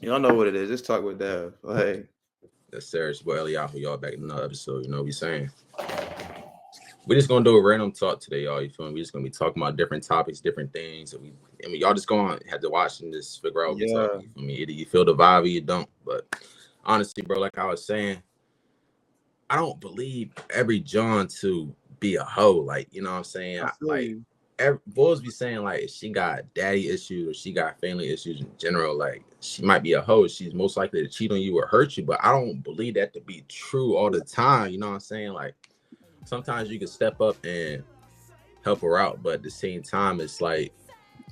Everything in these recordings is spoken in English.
You don't know what it is. Just talk with Dev. Like, That's serious. Boy, Eliyahu, y'all back in another episode. You know what we saying? We just gonna do a random talk today, y'all. You feel me? We just gonna be talking about different topics, different things. Y'all just gonna have to watch and just figure out what we yeah, talking. You feel me? Either you feel the vibe or you don't. But honestly, bro, like I was saying, I don't believe every John to be a hoe. Like, you know what I'm saying? I feel Like, you. boys be saying, like, if she got daddy issues or she got family issues in general, like, she might be a hoe. She's most likely to cheat on you or hurt you. But I don't believe that to be true all the time. You know what I'm saying? Like, sometimes you can step up and help her out. But at the same time, it's like,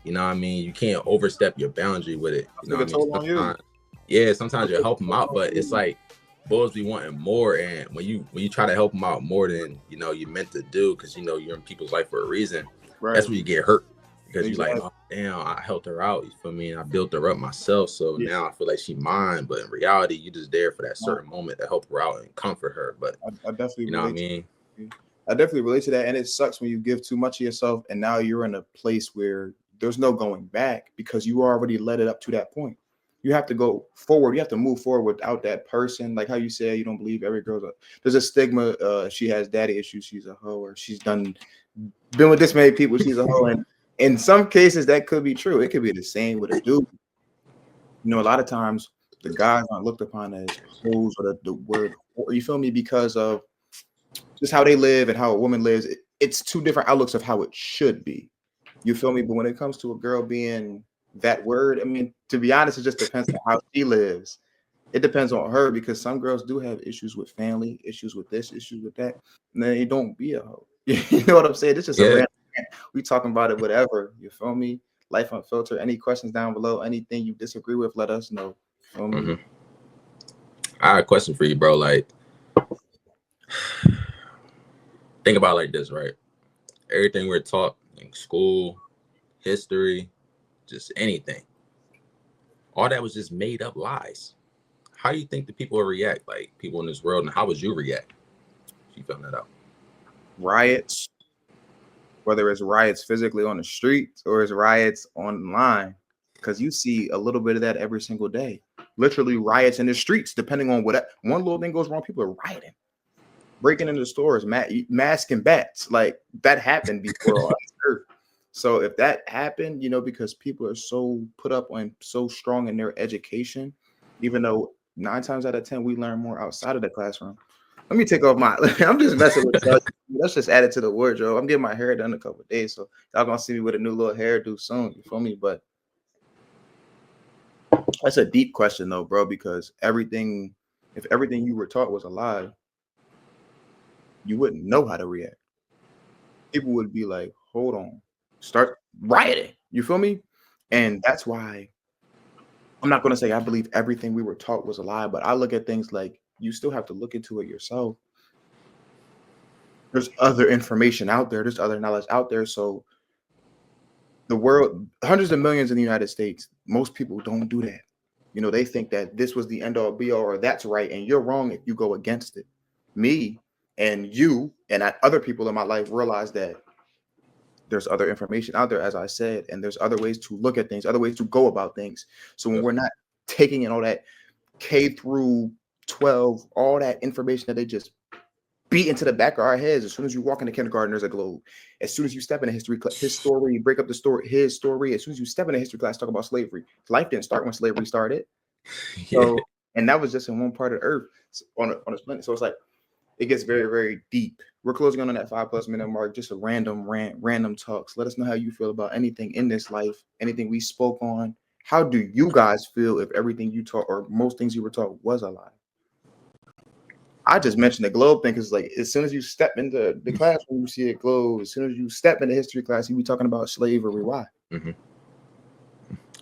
you know what I mean? You can't overstep your boundary with it. I You know took what a I mean? toll on you. Sometimes, yeah, sometimes you help them out, but it's like boys be wanting more. And when you try to help them out more than you meant to do, because you're in people's life for a reason, that's Right. where you get hurt. Because you're like, Exactly. oh damn, I helped her out. You feel me? And I built her up myself. So Yeah. now I feel like she mine. But in reality, you're just there for that certain moment to help her out and comfort her. But I definitely you know what I relate to mean? you. I definitely relate to that. And it sucks when you give too much of yourself and now you're in a place where there's no going back because you already led it up to that point. You have to go forward. You have to move forward without that person. Like how you said, you don't believe every girl's there's a stigma. She has daddy issues. She's a hoe, or she's been with this many people. She's a hoe. And in some cases, that could be true. It could be the same with a dude. A lot of times the guys aren't looked upon as hoes or the word, or you feel me, because of just how they live and how a woman lives. It's two different outlooks of how it should be. You feel me? But when it comes to a girl being that word, I mean, to be honest, it just depends on how she lives. It depends on her because some girls do have issues with family, issues with this, issues with that. And then you don't be a hoe. You know what I'm saying? It's just a Yeah. random. We talking about it, whatever. You feel me? Life Unfiltered. Any questions down below? Anything you disagree with, let us know. Feel me? Hmm. I have a question for you, bro. Like, think about it like this, right? Everything we're taught in school, history, just anything, all that was just made up lies. How do you think the people will react? Like people in this world, and how would you react if you found that out? Riots, whether it's riots physically on the streets or it's riots online, because you see a little bit of that every single day. Literally riots in the streets, depending on what one little thing goes wrong, people are rioting, breaking into stores, masking bats. Like that happened before on earth. So if that happened, because people are so put up on so strong in their education, even though 9 times out of 10 we learn more outside of the classroom. Let me take off my. I'm just messing with y'all. Let's just add it to the wardrobe. I'm getting my hair done in a couple of days, so y'all gonna see me with a new little hairdo soon. You feel me? But that's a deep question though, bro. Because if everything you were taught was a lie, you wouldn't know how to react. People would be like, "Hold on, start rioting." You feel me? And that's why I'm not gonna say I believe everything we were taught was a lie, but I look at things like you still have to look into it yourself. There's other information out there. There's other knowledge out there. So the world, hundreds of millions in the United States, most people don't do that. They think that this was the end all be all or that's right. And you're wrong if you go against it. Me and you and other people in my life realize that there's other information out there, as I said, and there's other ways to look at things, other ways to go about things. So when Yep. we're not taking in all that K through 12, all that information that they just beat into the back of our heads. As soon as you walk into kindergarten, there's a globe. As soon as you step in a history class, his story, break up the story, his story. As soon as you step in a history class, talk about slavery. Life didn't start when slavery started. Yeah. So, and that was just in one part of the earth on a planet. So it's like it gets very, very deep. We're closing on that 5+ minute mark. Just a random rant, random talks. Let us know how you feel about anything in this life, anything we spoke on. How do you guys feel if everything you taught or most things you were taught was a lie? I just mentioned the globe thing because, like, as soon as you step into the classroom, you see a globe. As soon as you step into history class, you be talking about slavery. Why? Hmm.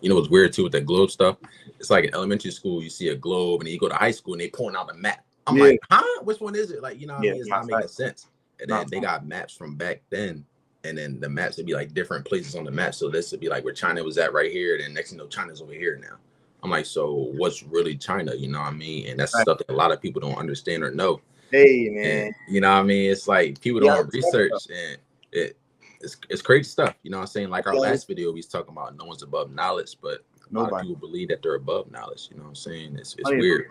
You know what's weird too with that globe stuff? It's like in elementary school, you see a globe, and then you go to high school and they pulling out a map. I'm Yeah, like, huh? Which one is it? Like, you know what I yeah, mean? It's not not making fact, sense. And not then they fact. got maps from back then, and then the maps would be like different places on the map. So this would be like where China was at right here. Then next thing you know, China's over here now. I'm like, so what's really China? You know what I mean? And that's Fact. stuff that a lot of people don't understand or know. Hey, And man. you know what I mean? It's like people Yeah, don't research, and it it's crazy stuff. You know what I'm saying? Like our yeah, last video, we was talking about no one's above knowledge, but A lot of Nobody. people believe that they're above knowledge. You know what I'm saying? It's Plenty of weird.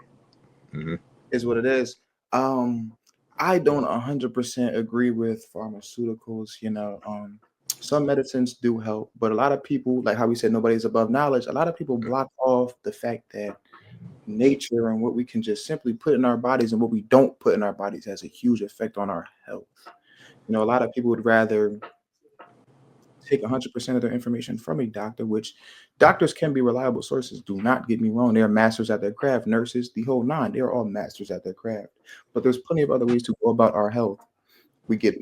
people. Is what it is. I don't 100% agree with pharmaceuticals. Some medicines do help, but a lot of people, like how we said, nobody's above knowledge. A lot of people block off the fact that nature and what we can just simply put in our bodies and what we don't put in our bodies has a huge effect on our health. A lot of people would rather take 100% of their information from a doctor, which doctors can be reliable sources. Do not get me wrong. They're masters at their craft. Nurses, the whole nine, they're all masters at their craft. But there's plenty of other ways to go about our health. We get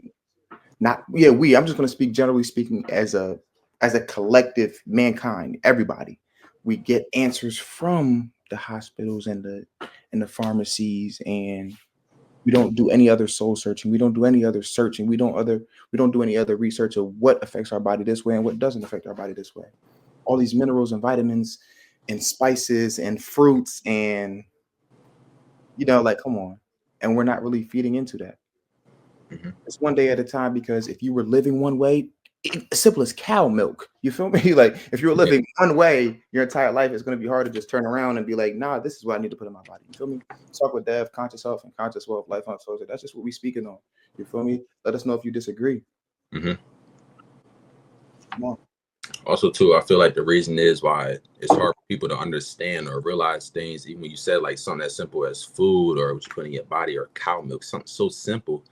not, yeah, I'm just going to speak generally speaking as a collective mankind, everybody. We get answers from the hospitals and the pharmacies, and we don't do any other soul searching. We don't do any other searching. We don't do any other research of what affects our body this way and what doesn't affect our body this way. All these minerals and vitamins and spices and fruits and like, come on. And we're not really feeding into that. It's one day at a time, because if you were living one way, simple as cow milk. You feel me? Like, if you're living one way your entire life, it's going to be hard to just turn around and be like, nah, this is what I need to put in my body. You feel me? Talk with Dev, conscious health and conscious wealth, life unfiltered. That's just what we speaking on. You feel me? Let us know if you disagree. Come on. Also, too, I feel like the reason is why it's hard for people to understand or realize things, even when you said like something as simple as food or what you put in your body or cow milk, something so simple,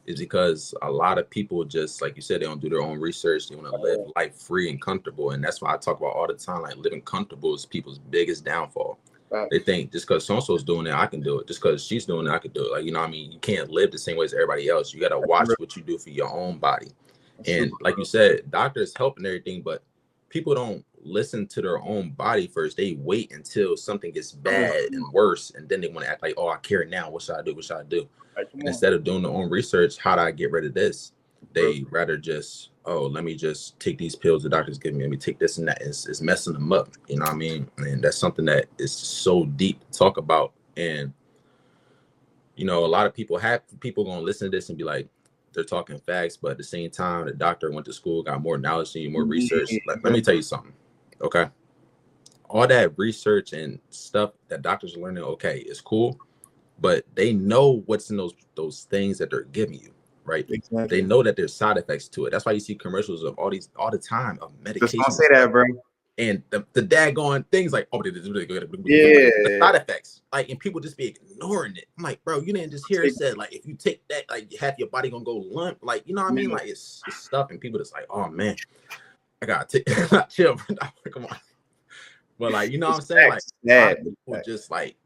is because a lot of people just, like you said, they don't do their own research. They want to live life free and comfortable. And that's why I talk about all the time, like living comfortable is people's biggest downfall. Right. They think just because so-and-so is doing it, I can do it. Just because she's doing it, I can do it. Like, you know what I mean? You can't live the same way as everybody else. You got to watch what you do for your own body. And like you said, doctors help and everything, but people don't listen to their own body first. They wait until something gets bad and worse, and then they want to act like, oh, I care now. What should I do? What should I do? And instead of doing their own research, how do I get rid of this? They rather just, oh, let me just take these pills the doctor's giving me. Let me take this and that. It's messing them up. You know what I mean? And that's something that is so deep to talk about. And, a lot of people going to listen to this and be like, they're talking facts, but at the same time, the doctor went to school, got more knowledge than you, more research. Let me tell you something, okay? All that research and stuff that doctors are learning, okay, is cool, but they know what's in those things that they're giving you, right? Exactly. They know that there's side effects to it. That's why you see commercials of all the time of medication. Just don't say that, bro. And the daggone things like, oh, the side effects, like, and people just be ignoring it. I'm like, bro, you didn't just hear it said, like, if you take that, like, half your body gonna go limp, like, you know what I mean? Like, it's stuff, and people just like, oh man, I gotta take chill. Come on. But like, you know what I'm saying? Like, a lot of people just like,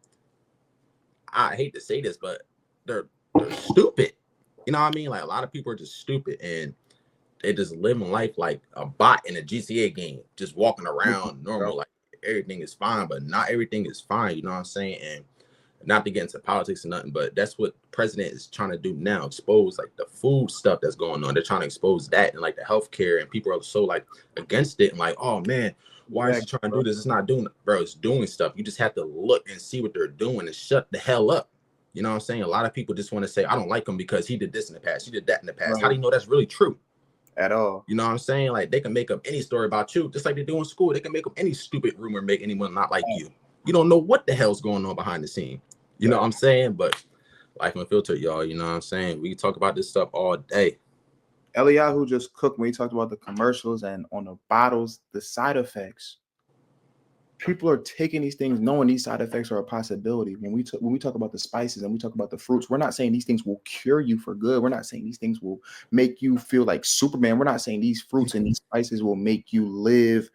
I hate to say this, but they're stupid. You know what I mean? Like, a lot of people are just stupid, and they just living life like a bot in a GTA game, just walking around normal, like everything is fine, but not everything is fine. You know what I'm saying? And not to get into politics or nothing, but that's what the president is trying to do now, expose like the food stuff that's going on. They're trying to expose that and like the healthcare, and people are so like against it and like, oh man, why is he trying to do this? It's not doing it, bro. It's doing stuff. You just have to look and see what they're doing and shut the hell up. You know what I'm saying? A lot of people just want to say, I don't like him because he did this in the past, he did that in the past. Right. How do you know that's really true? At all. You know what I'm saying? Like, they can make up any story about you, just like they do in school. They can make up any stupid rumor, make anyone not like you. You don't know what the hell's going on behind the scene. You know what I'm saying? But Life Unfiltered, y'all, you know what I'm saying? We can talk about this stuff all day. Eliyahu just cooked when he talked about the commercials and on the bottles, the side effects. People are taking these things knowing these side effects are a possibility. When we talk about the spices and we talk about the fruits, we're not saying these things will cure you for good. We're not saying these things will make you feel like Superman. We're not saying these fruits and these spices will make you live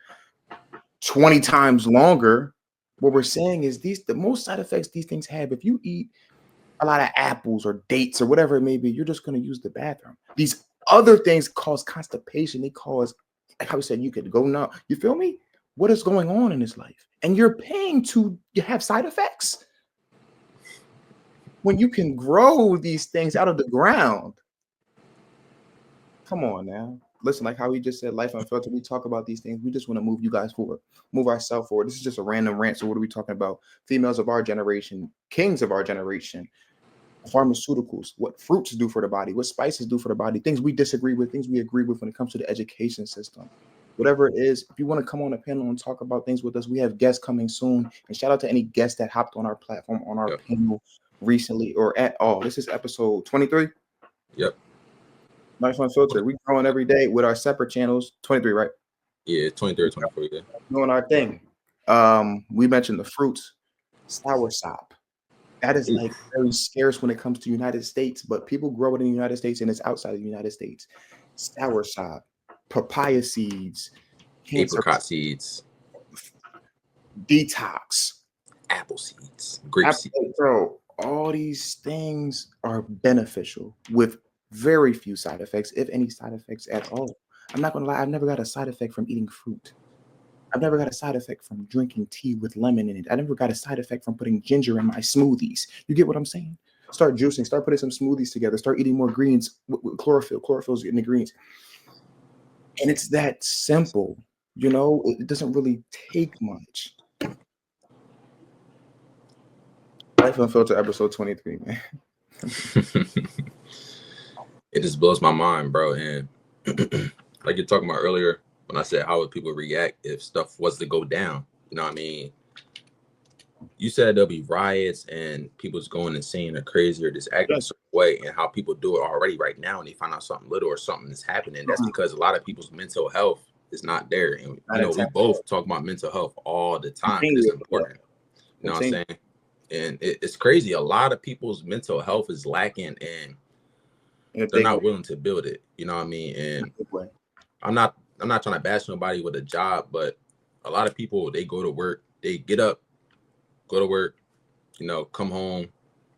20 times longer. What we're saying is the most side effects these things have. If you eat a lot of apples or dates or whatever it may be, you're just going to use the bathroom. These other things cause constipation. They cause, like I said, you could go now. You feel me? What is going on in this life? And you're paying to have side effects when you can grow these things out of the ground. Come on now. Listen, like how we just said, Life Unfiltered, we talk about these things. We just want to move you guys forward, move ourselves forward. This is just a random rant. So what are we talking about? Females of our generation, kings of our generation, pharmaceuticals, what fruits do for the body, what spices do for the body, things we disagree with, things we agree with when it comes to the education system. whatever it is. If you want to come on a panel and talk about things with us, we have guests coming soon. And shout out to any guests that hopped on our platform on our Yep. panel recently or at all. This is episode 23. Yep. Nice Unfiltered. We growing every day with our separate channels. 23, right? Yeah, 23, 24. Yeah. Doing our thing. We mentioned the fruits, sour sop. That is like very scarce when it comes to United States, but people grow it in the United States and it's outside of the United States. Sour sop, papaya seeds, cancer Apricot seeds, detox. apple seeds, grape seeds. Bro, all these things are beneficial with very few side effects, if any side effects at all. I'm not gonna lie, I've never got a side effect from eating fruit. I've never got a side effect from drinking tea with lemon in it. I never got a side effect from putting ginger in my smoothies. You get what I'm saying? Start juicing, start putting some smoothies together, start eating more greens with chlorophyll. Chlorophyll's in the greens. And it's that simple, you know, it doesn't really take much. Life Unfiltered episode 23, man. It just blows my mind, bro. And like you're talking about earlier, when I said how would people react if stuff was to go down, you know what I mean? You said there'll be riots and people's going insane or crazy or just acting a certain way, and how people do it already right now, and they find out something little or something is happening. That's because a lot of people's mental health is not there. And you know, we both talk about mental health all the time because it's important. You know what I'm saying? And it's crazy. A lot of people's mental health is lacking, and they're not willing to build it. You know what I mean? And I'm not trying to bash nobody with a job, but a lot of people, they go to work, they get up, go to work, you know, come home,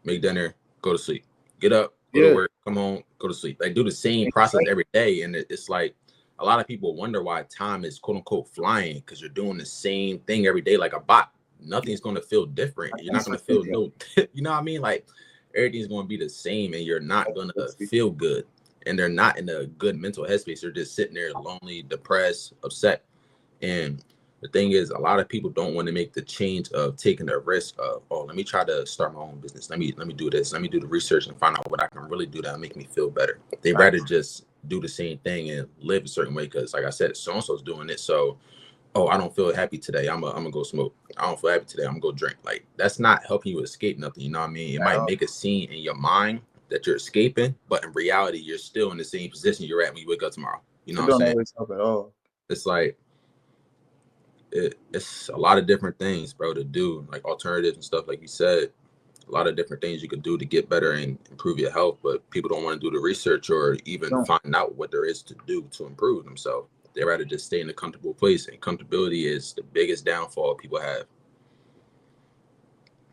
make dinner, go to sleep. Get up, go to work, come home, go to sleep. Like do the same process every day. And it's like a lot of people wonder why time is quote unquote flying, because you're doing the same thing every day like a bot. Nothing's going to feel different. You're not going to feel no, you know what I mean? Like everything's going to be the same, and you're not going to feel good. And they're not in a good mental headspace. They're just sitting there lonely, depressed, upset. And the thing is, a lot of people don't want to make the change of taking the risk of, oh, let me try to start my own business. Let me do this. Let me do the research and find out what I can really do that'll make me feel better. They rather just do the same thing and live a certain way because, like I said, so-and-so's doing it. So, oh, I don't feel happy today. I'm gonna go smoke. I don't feel happy today. I'm gonna go drink. Like that's not helping you escape nothing. You know what I mean? It might make a scene in your mind that you're escaping, but in reality, you're still in the same position you're at when you wake up tomorrow. You know what I'm saying? Help at all. It's like it's a lot of different things, bro, to do, like alternatives and stuff. Like you said, a lot of different things you could do to get better and improve your health, but people don't want to do the research or even find out what there is to do to improve themselves. They rather just stay in a comfortable place, and comfortability is the biggest downfall people have.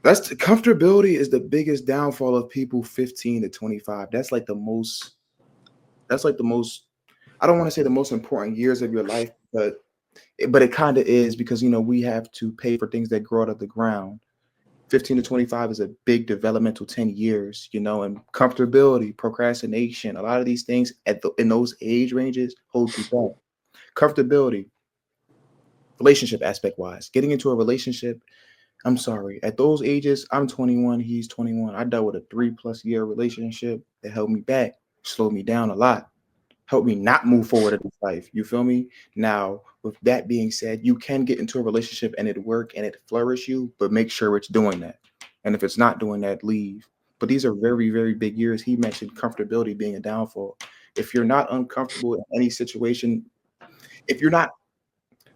Comfortability is the biggest downfall of people 15 to 25. That's like the most, I don't want to say the most important years of your life, but it kind of is, because, you know, we have to pay for things that grow out of the ground. 15 to 25 is a big developmental 10 years, you know, and comfortability, procrastination, a lot of these things in those age ranges hold you back. Comfortability, relationship aspect wise, getting into a relationship. I'm sorry, at those ages, I'm 21, he's 21. I dealt with a 3+ year relationship that held me back, slowed me down a lot, helped me not move forward in life. You feel me? Now, with that being said, you can get into a relationship and it work and it flourish you, but make sure it's doing that. And if it's not doing that, leave. But these are very, very big years. He mentioned comfortability being a downfall. If you're not uncomfortable in any situation, if you're not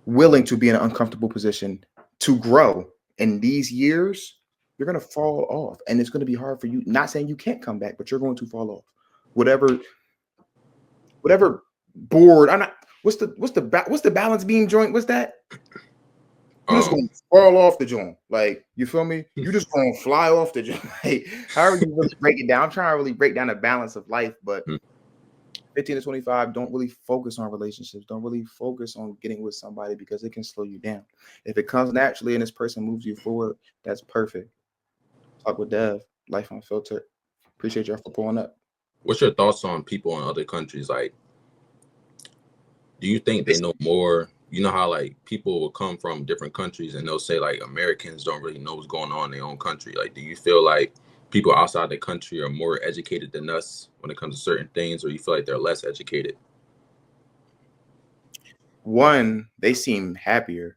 willing to be in an uncomfortable position to grow in these years, you're going to fall off, and it's going to be hard for you. Not saying you can't come back, but you're going to fall off. Whatever board. I'm not. What's the balance beam joint? What's that? You're just going to fall off the joint. Like, you feel me? You're just going to fly off the joint. Like, however you really break it down. I'm trying to really break down the balance of life, but 15 to 25, don't really focus on relationships. Don't really focus on getting with somebody, because it can slow you down. If it comes naturally and this person moves you forward, that's perfect. Talk with Dev, Life Unfiltered. Appreciate y'all for pulling up. What's your thoughts on people in other countries? Like, do you think they know more? You know how like people will come from different countries and they'll say like Americans don't really know what's going on in their own country. Like, do you feel like people outside the country are more educated than us when it comes to certain things, or you feel like they're less educated? one, they seem happier.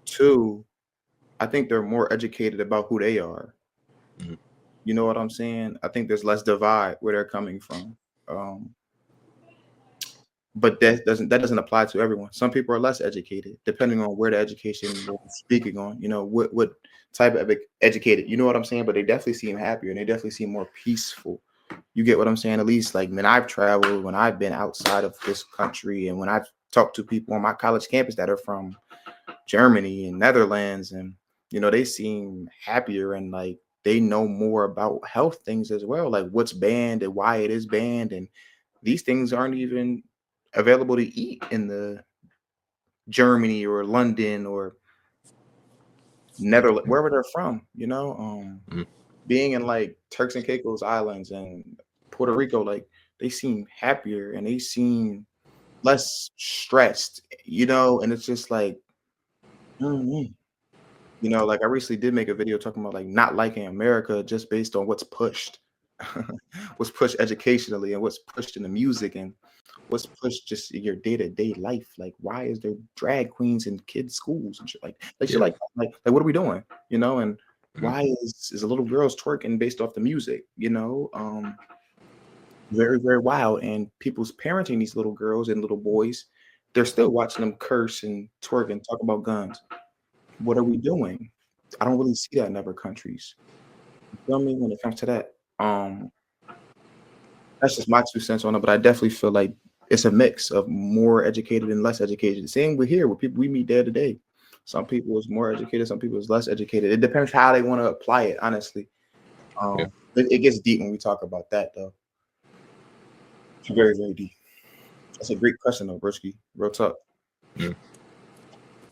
Two, I think they're more educated about who they are. Mhm. You know what I'm saying? I think there's less divide where they're coming from. Um, but that doesn't apply to everyone. Some people are less educated, depending on where the education we're speaking on. You know, what type of educated. You know what I'm saying? But they definitely seem happier and they definitely seem more peaceful. You get what I'm saying? At least like when I've traveled, when I've been outside of this country, and when I've talked to people on my college campus that are from Germany and Netherlands, and they seem happier and like they know more about health things as well, like what's banned and why it is banned, and these things aren't even available to eat in the Germany or London or Netherlands, wherever they're from. Mhm. Being in like Turks and Caicos Islands and Puerto Rico, like they seem happier and they seem less stressed, and it's just like. Mhm. Like I recently did make a video talking about like not liking America just based on what's pushed, what's pushed educationally and what's pushed in the music and what's pushed just in your day-to-day life. Like, why is there drag queens in kids' schools and shit like shit Yeah. like what are we doing? And Mhm. why is a little girls twerking based off the music? Very, very wild. And people's parenting these little girls and little boys, they're still watching them curse and twerk and talk about guns. What are we doing? I don't really see that in other countries. You feel me? When it comes to that, that's just my 2 cents on it. But I definitely feel like it's a mix of more educated and less educated. Same with here with people we meet day to day. Some people is more educated, some people is less educated. It depends how they want to apply it. Honestly, Yeah. it gets deep when we talk about that, though. It's very, very deep. That's a great question, though, Brisky. Real talk. Mhm.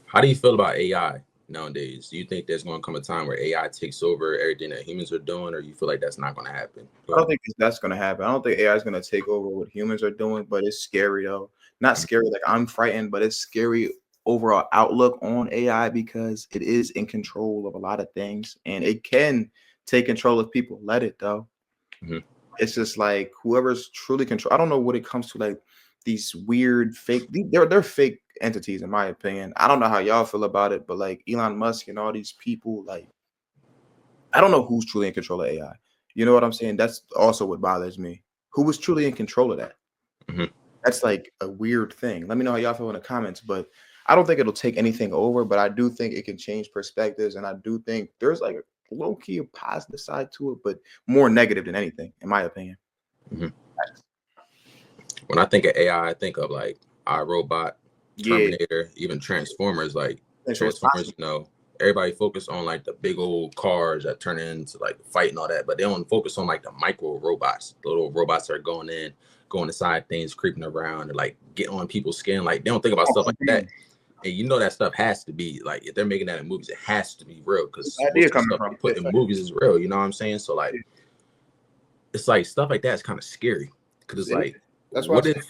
How do you feel about AI nowadays? Do you think there's going to come a time where AI takes over everything that humans are doing, or you feel like that's not going to happen? Go I don't ahead. think that's gonna happen. I don't think AI is gonna take over what humans are doing, but it's scary though. Not Mhm. scary like I'm frightened, but it's scary overall outlook on AI because it is in control of a lot of things and it can take control if people let it though. Mhm. It's just like whoever's truly control. I don't know what it comes to like these weird fake. They're fake entities in my opinion. I don't know how y'all feel about it, but like Elon Musk and all these people, like I don't know who's truly in control of AI. You know what I'm saying? That's also what bothers me. Who was truly in control of that? Mhm. That's like a weird thing. Let me know how y'all feel in the comments, but I don't think it'll take anything over, but I do think it can change perspectives. And I do think there's like a low key a positive side to it, but more negative than anything, in my opinion. Mhm. When I think of AI, I think of like iRobot, Yeah. Terminator, even Transformers. Like And so it's Transformers, possible. everybody focus on like the big old cars that turn into like the fight and all that, but they don't focus on like the micro robots, the little robots that are going inside things, creeping around, and like get on people's skin. Like they don't think about Oh, stuff like that. man. And that stuff has to be like if they're making that in movies, it has to be real Where's because the idea most of the coming stuff they from? put in movies is real. You know what I'm saying? So like it's like stuff like that is kind of scary because it's It like is. That's why I said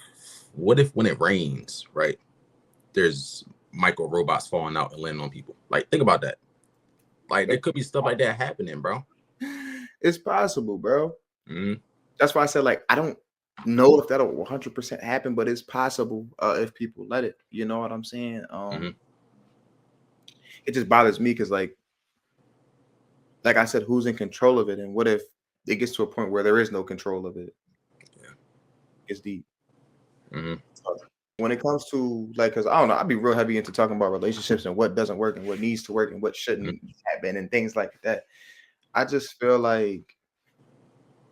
what if when it rains, right? There's micro robots falling out and landing on people. Like think about that. Like there could be stuff like that happening, bro. it's possible, bro. Mm-hmm. That's why I said like I don't know if that'll 100% happen, but it's possible if people let it. You know what I'm saying? Mm-hmm. It just bothers me because like I said, who's in control of it, and what if it gets to a point where there is no control of it? Yeah. It's deep. Mm-hmm. When it comes to like, because I don't know, I'd be real heavy into talking about relationships and what doesn't work and what needs to work and what Mm-hmm. shouldn't happen and things like that. I just feel like,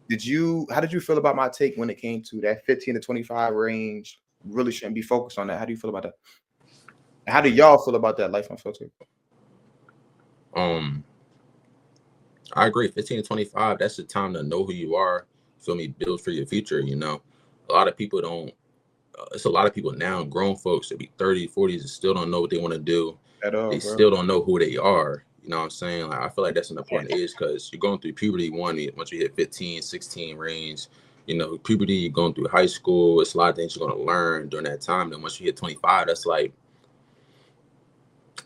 how did you feel about my take when it came to that 15 to 25 range? Really shouldn't be focused on that. How do you feel about that? How do y'all feel about that life unfiltered? Um, I agree. 15 to 25, that's the time to know who you are. Feel me? Build for your future. A lot of people don't. It's a lot of people now, grown folks that be 30, 40s, and still don't know what they want to do. At all, They bro. still don't know who they are. You know what I'm saying? Like, I feel like that's an important age because you're going through puberty once you hit 15, 16 range. Puberty, you're going through high school. It's a lot of things you're going to learn during that time. Then once you hit 25, that's like,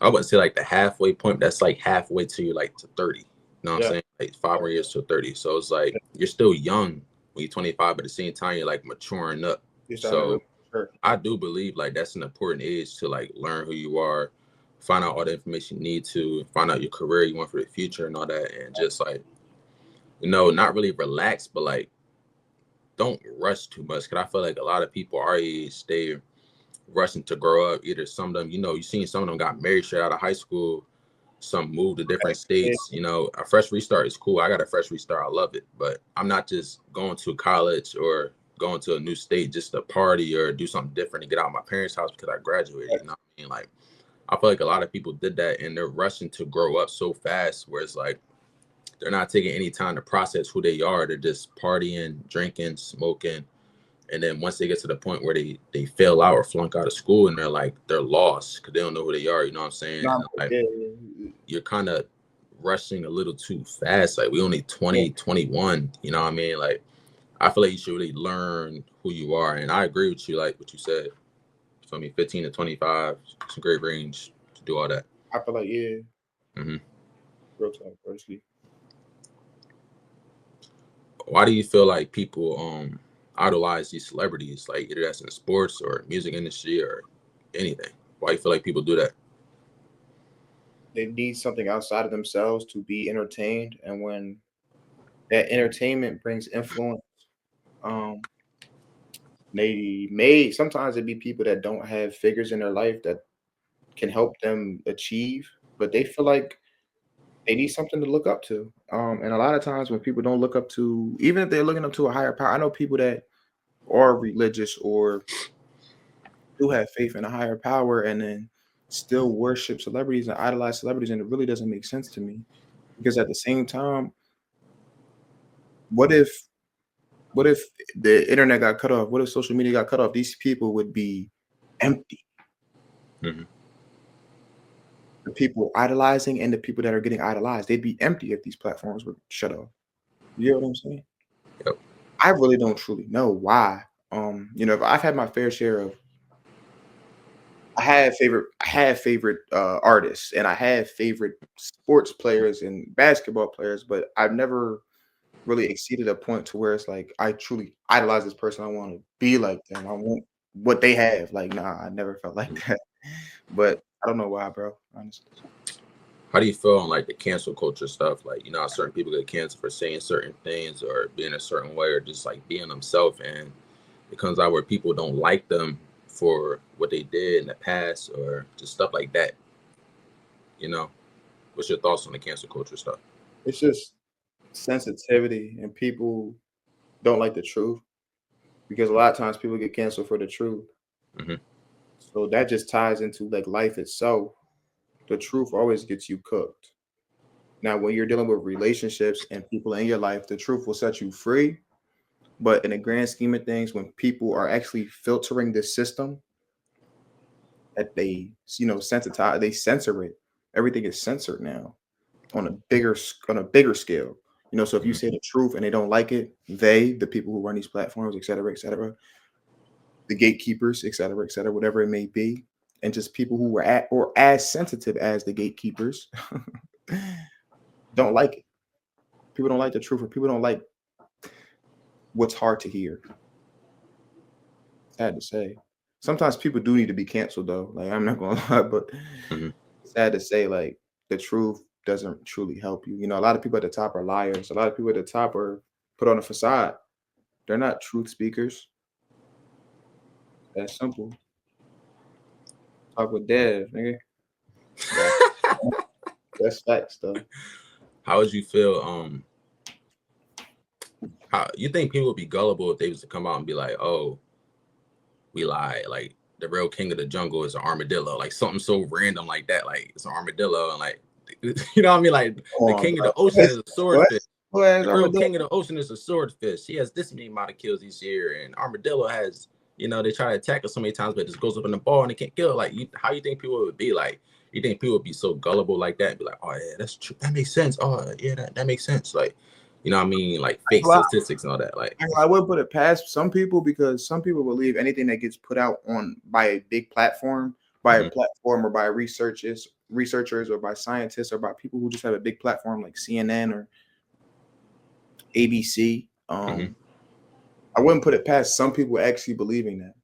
I wouldn't say like the halfway point, but that's like halfway to you like to 30. You know what I'm Yeah. saying? Like 5 more years to 30. So it's like you're still young when you're 25, but at the same time, you're like maturing up. You're starting to really So Sure. I do believe like that's an important age to like learn who you are, find out all the information you need to, find out your career you want for the future and all that, and just like, not really relax, but like don't rush too much. Cause I feel like a lot of people our age, they rushing to grow up. Either some of them, you seen some of them got married straight out of high school, some moved to different Yeah. states. A fresh restart is cool. I got a fresh restart. I love it. But I'm not just going to college or going to a new state just to party or do something different to get out of my parents' house because I graduated. You know what I mean? Like, I feel like a lot of people did that and they're rushing to grow up so fast where it's like they're not taking any time to process who they are. They're just partying, drinking, smoking. And then once they get to the point where they fail out or flunk out of school and they're lost because they don't know who they are, you know what I'm saying? No, And like yeah, you're kind of rushing a little too fast. Like we only 20, 21, you know what I mean? Like I feel like you should really learn who you are. And I agree with you, like what you said. So 15 to 25, it's a great range to do all that. I feel like Mm-hmm. real talk, firstly. Why do you feel like people idolize these celebrities, like either that's in sports or music industry or anything? Why do you feel like people do that? They need something outside of themselves to be entertained, and when that entertainment brings influence, um, they may sometimes it be people that don't have figures in their life that can help them achieve, but they feel like they need something to look up to. And a lot of times when people don't look up to, even if they're looking up to a higher power, I know people that are religious or do have faith in a higher power and then still worship celebrities and idolize celebrities, and it really doesn't make sense to me. Because at the same time, what if what if the internet got cut off? What if social media got cut off? These people would be empty. Mm-hmm. The people idolizing and the people that are getting idolized, they'd be empty if these platforms were shut off. You know what I'm saying? Yep. I really don't truly know why. If I've had my fair share of I have favorite artists and I have favorite sports players and basketball players, but I've never really exceeded a point to where it's like I truly idolize this person. I want to be like them. I want what they have. Like, nah, I never felt like that. But I don't know why, bro. Honestly. How do you feel on like the cancel culture stuff? Like, how certain people get canceled for saying certain things or being a certain way or just like being themselves, and it comes out where people don't like them for what they did in the past or just stuff like that. What's your thoughts on the cancel culture stuff? It's just sensitivity, and people don't like the truth because a lot of times people get canceled for the truth. Mm-hmm. So that just ties into like life itself. The truth always gets you cooked. Now, when you're dealing with relationships and people in your life, the truth will set you free. But in the grand scheme of things, when people are actually filtering this system, that sensitize, they censor it. Everything is censored now on a bigger scale. So if you Mm-hmm. say the truth and they don't like it, the people who run these platforms, et cetera, the gatekeepers, et cetera, whatever it may be, and just people who were at or as sensitive as the gatekeepers don't like it. People don't like the truth, or people don't like what's hard to hear. Sad to say. Sometimes people do need to be canceled, though. Like, I'm not gonna lie, but Mm-hmm. sad to say, like, the truth doesn't truly help you. A lot of people at the top are liars. A lot of people at the top are put on a facade. They're not truth speakers. That's simple. Talk with Dev, nigga. That's facts, though. How would you feel? How you think people would be gullible if they was to come out and be like, "Oh, we lied. Like the real king of the jungle is an armadillo. Like something so random like that. Like it's an armadillo, and like you know what I mean. Like Come the on, king of bro. the ocean is a What? swordfish. What? The real king of the ocean is a swordfish. He has this many amount of kills each year, and armadillo has. They try to attack us so many times, but it just goes up in the ball and it can't kill. Like, how you think people would be like? You think people would be so gullible like that and be like, oh yeah, that's true. That makes sense. Oh yeah, that makes sense. Like, you know what I mean? Like fake statistics and all that. Like, I would put it past some people because some people believe anything that gets put out on by a big platform, or by researchers or by scientists or by people who just have a big platform like CNN or ABC. mm-hmm. I wouldn't put it past some people actually believing that.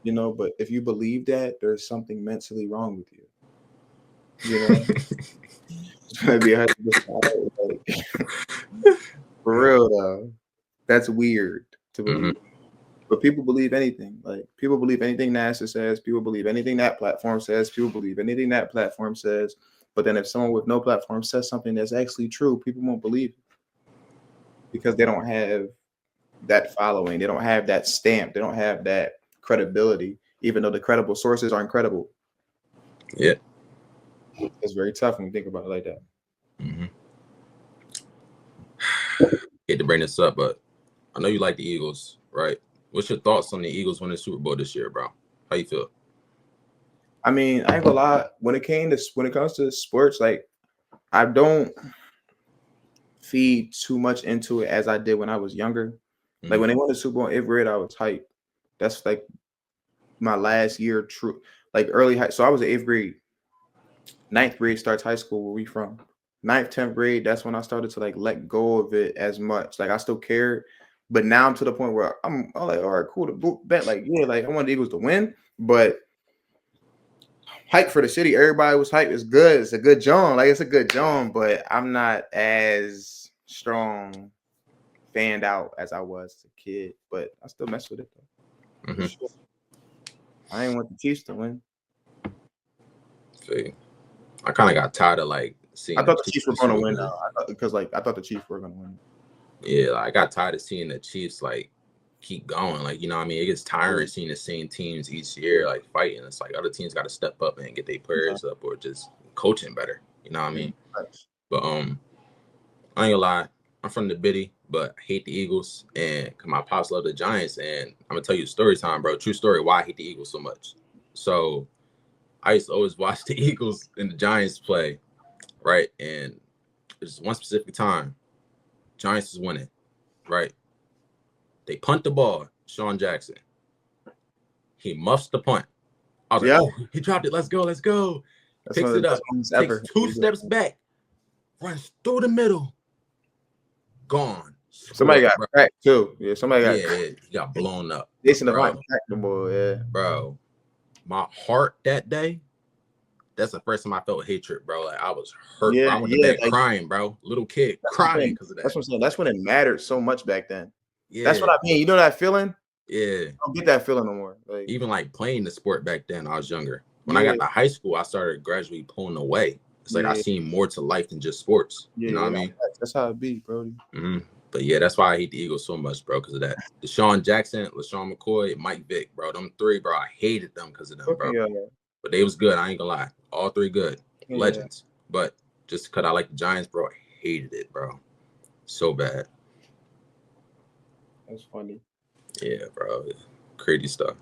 you know. But if you believe that, there's something mentally wrong with you. You know, it's gonna be 100%. Like, for real though, that's weird to Mhm. believe. But people believe anything. Like people believe anything NASA says. People believe anything that platform says. People believe anything that platform says. But then if someone with no platform says something that's actually true, people won't believe it because they don't have that following. They don't have that stamp. They don't have that credibility. Even though the credible sources are incredible, Yeah. it's very tough when you think about it like that. Mm-hmm. Hate to bring this up, but I know you like the Eagles, right? What's your thoughts on the Eagles winning the Super Bowl this year, bro? How you feel? I mean, I ain't gonna lie. When it comes to sports, like I don't feed too much into it as I did when I was younger. Like Mm-hmm. when they won the Super Bowl in 8th grade, I was hyped. That's like my last year true, like early high. So I was in 8th grade. 9th grade starts high school where we from. 9th, 10th grade, that's when I started to like let go of it as much. Like I still cared, but now I'm to the point where I'm like, all right, cool to bet. Like, yeah, like I want the Eagles to win, but hype for the city. Everybody was hype. It's good. It's a good John. Like it's a good John, but I'm not as strong fanned out as I was as a kid. But I still mess with it though. For Mm-hmm. sure. I ain't want the Chiefs to win. See, I kind of got tired of like I seeing the thought the Chiefs Chiefs were be going to so win good. though. Because like I thought the Chiefs were going to win. Yeah, like, I got tired of seeing the Chiefs like keep going. Like, you know what I mean? It gets tiring seeing the same teams each year like fighting. It's like other teams got to step up and get their players up or just coaching better. You know what I mean? But I ain't gonna lie, I'm from the Biddy, but I hate the Eagles, and my pops love the Giants. And I'm gonna tell you a story time, bro. True story. Why I hate the Eagles so much. So I used to always watch the Eagles and the Giants play, right? And there's one specific time, Giants is winning, right? They punt the ball, Sean Jackson. He muffs the punt. I was like, oh, he dropped it. Let's go, let's go. That's Picks one of it the up, best ones takes ever. 2 steps back, runs through the middle, gone. Somebody Score, got bro. cracked too. Yeah, somebody got Yeah, he got blown up, Jason Avant bro. cracked the ball. Yeah, Bro, my heart that day, that's the first time I felt hatred, bro. Like I was hurt, bro. I went to bed like crying, bro. Little kid crying because of that's that. what I'm saying. That's when it mattered so much back then. That's Yeah, what I mean. You know that feeling? yeah. I don't get that feeling no more. Like Even like playing the sport back then, I was younger. When I yeah, got to high school, I started gradually pulling away. It's like I yeah, seen more to life than just sports. You know what I yeah. mean? That's how it be, bro. Mm-hmm. But yeah, that's why I hate the Eagles so much, bro, because of that. Deshaun Jackson, LaShawn McCoy, Mike Vick, bro. Them three, bro. I hated them because of them, bro. But they was good. I ain't gonna lie. All three good. Legends. But just because I like the Giants, bro, I hated it, bro. So bad. That's funny. Yeah, bro. Crazy stuff.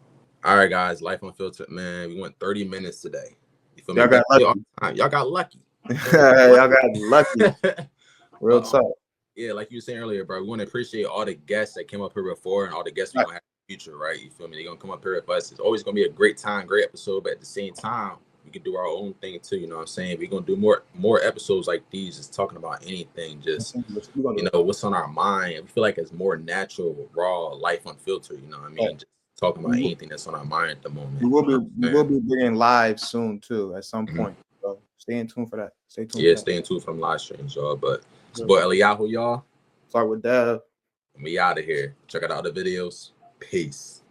All right, guys. Life Unfiltered, man. We went 30 minutes today. You feel me? Y'all got lucky. Y'all got lucky. Y'all got lucky. Real talk. Yeah, like you were saying earlier, bro, we want to appreciate all the guests that came up here before and all the guests we're going to have in the future, right? You feel me? They're going to come up here with us. It's always going to be a great time, great episode, but at the same time, we can do our own thing too, you know what I'm saying? We're going to do more episodes like these, just talking about anything, just, you know, what's on our mind. We feel like it's more natural, raw, life unfiltered, you know what I mean? Just talking about anything that's on our mind at the moment. We will be bringing live soon too at some point. So stay in tune for that. Stay tuned. Yeah, stay in tune for them live streams, y'all. But it's boy Eliyahu, y'all. Start with Dev. We out of here. Check out all the videos. Peace.